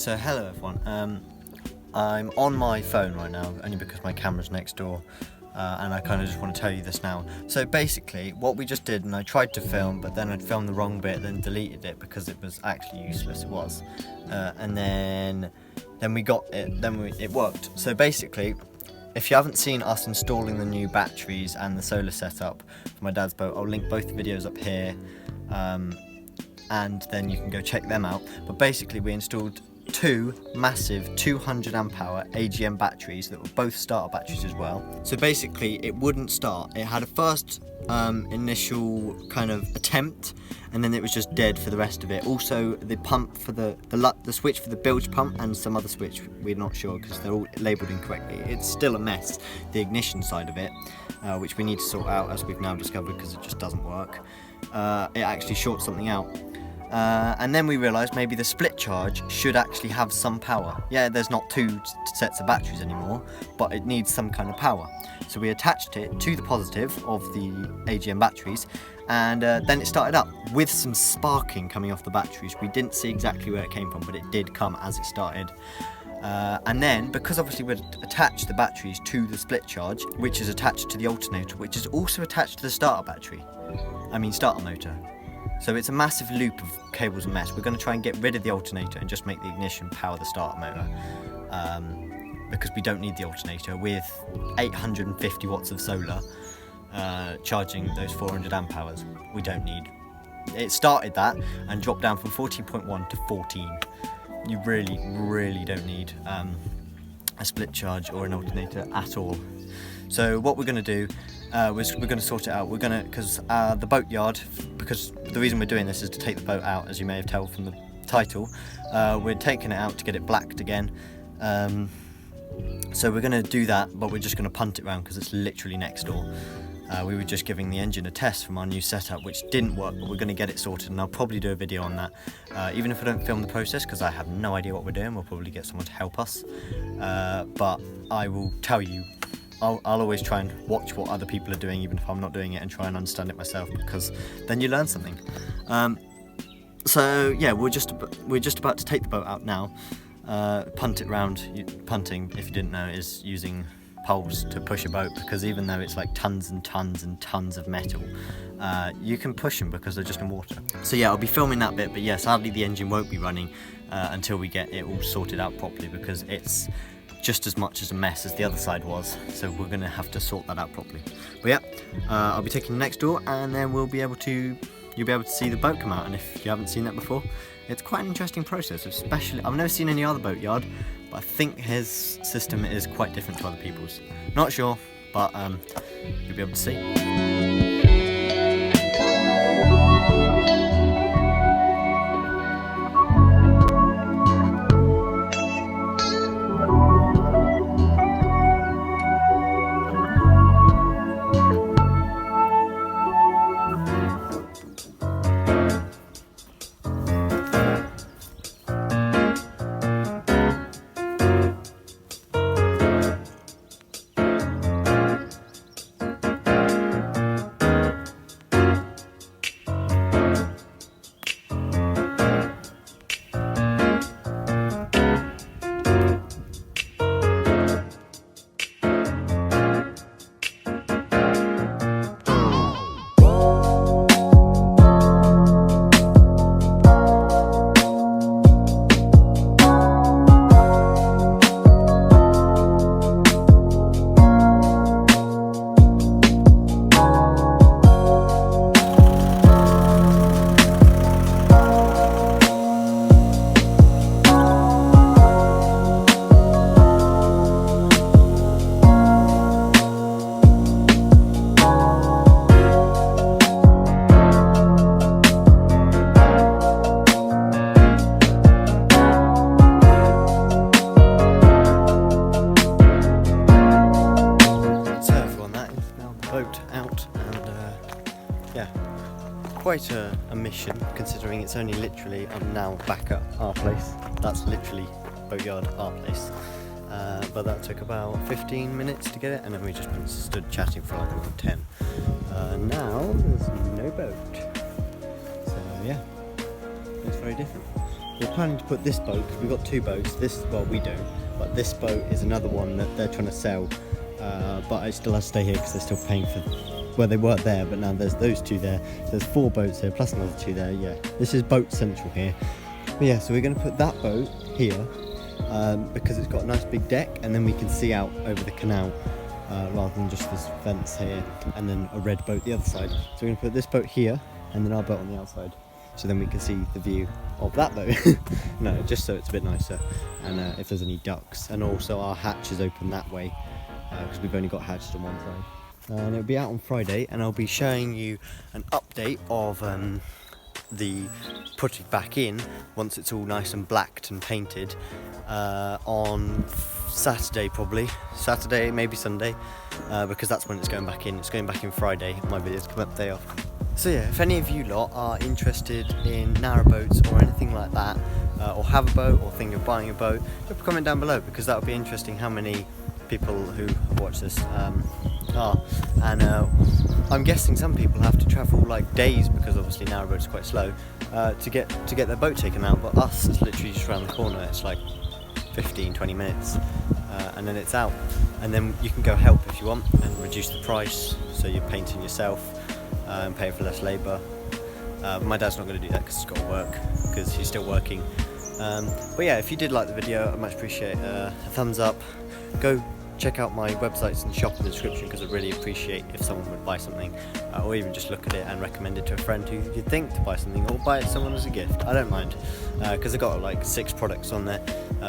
So hello everyone, I'm on my phone right now only because my camera's next door, and I kind of just want to tell you this now. So basically what we just did, and I tried to film but then I'd filmed the wrong bit, then deleted it because it was actually useless, it was, and then we got it, it worked. So basically, if you haven't seen us installing the new batteries and the solar setup for my dad's boat, I'll link both the videos up here, and then you can go check them out. But basically we installed two massive 200 amp hour AGM batteries that were both starter batteries as well. So basically it wouldn't start. It had a first initial kind of attempt, and then it was just dead for the rest of it. Also the pump for the switch for the bilge pump and some other switch, we're not sure because they're all labelled incorrectly. It's still a mess, the ignition side of it, which we need to sort out, as we've now discovered, because it just doesn't work. It actually shorts something out. And then we realised maybe the split charge should actually have some power. Yeah, there's not two sets of batteries anymore, but it needs some kind of power. So we attached it to the positive of the AGM batteries, and then it started up with some sparking coming off the batteries. We didn't see exactly where it came from, but it did come as it started. And then, because obviously we'd attached the batteries to the split charge, which is attached to the alternator, which is also attached to the starter motor. So it's a massive loop of cables and mess. We're going to try and get rid of the alternator and just make the ignition power the starter motor, because we don't need the alternator with 850 watts of solar charging those 400 amp hours. We don't need. It started that and dropped down from 14.1 to 14. You really don't need a split charge or an alternator at all. So what we're going to do we're going to sort it out. We're going to, because the boatyard, because the reason we're doing this is to take the boat out, as you may have told from the title. We're taking it out to get it blacked again. So we're going to do that, but we're just going to punt it around because it's literally next door. We were just giving the engine a test from our new setup, which didn't work, but we're going to get it sorted, and I'll probably do a video on that, even if I don't film the process, because I have no idea what we're doing. We'll probably get someone to help us, but I will tell you. I'll always try and watch what other people are doing, even if I'm not doing it, and try and understand it myself, because then you learn something. So yeah, we're just about to take the boat out now, punt it round. Punting, if you didn't know, is using poles to push a boat, because even though it's like tons and tons and tons of metal, you can push them because they're just in water. So yeah, I'll be filming that bit, but yeah, sadly the engine won't be running until we get it all sorted out properly, because it's just as much as a mess as the other side was, so we're going to have to sort that out properly. But yeah, I'll be taking it next door, and then you'll be able to see the boat come out. And if you haven't seen that before, it's quite an interesting process. Especially, I've never seen any other boatyard, but I think his system is quite different to other people's. Not sure, but you'll be able to see. Yeah, quite a mission, considering it's only literally, I'm now back at our place. That's literally boatyard, our place. But that took about 15 minutes to get it, and then we just stood chatting for like around 10. Now there's no boat. So yeah, it's very different. we're planning to put this boat, because we've got two boats, well we don't, but this boat is another one that they're trying to sell, but it still has to stay here because they're still paying for, well they weren't there, but now there's those two there, there's 4 boats here plus another 2 there. Yeah, this is boat central here. But yeah, so we're going to put that boat here because it's got a nice big deck, and then we can see out over the canal rather than just this fence here, and then a red boat the other side. So we're going to put this boat here and then our boat on the outside, so then we can see the view of that boat. No, just so it's a bit nicer, and if there's any ducks, and also our hatch is open that way because we've only got hatched on one side. And it'll be out on Friday, and I'll be showing you an update of the putting back in once it's all nice and blacked and painted on Saturday, probably Saturday, maybe Sunday, because that's when it's going back in. It's going back in Friday. My videos come up day off. So yeah, if any of you lot are interested in narrowboats or anything like that, or have a boat or think of buying a boat, drop a comment down below, because that would be interesting how many people who watch this are. And I'm guessing some people have to travel like days, because obviously narrowboats are quite slow, to get their boat taken out, but us, it's literally just around the corner. It's like 15-20 minutes and then it's out, and then you can go help if you want and reduce the price, so you're painting yourself and paying for less labour. My dad's not going to do that because he's got to work, because he's still working. But yeah, if you did like the video, I'd much appreciate a thumbs up. Go check out my websites and shop in the description, because I'd really appreciate if someone would buy something, or even just look at it and recommend it to a friend who you'd think to buy something, or buy it to someone as a gift. I don't mind, because I've got like 6 products on there,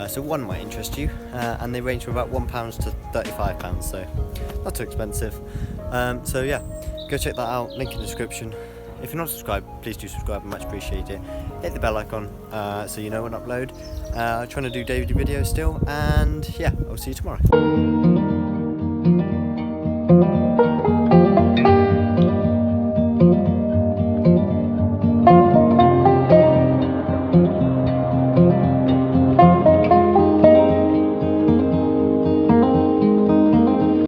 so one might interest you, and they range from about £1 to £35, so not too expensive. So yeah, go check that out, link in the description. If you're not subscribed, please do subscribe, I much appreciate it. Hit the bell icon so you know when I upload. I'm trying to do daily videos still, and yeah, I'll see you tomorrow.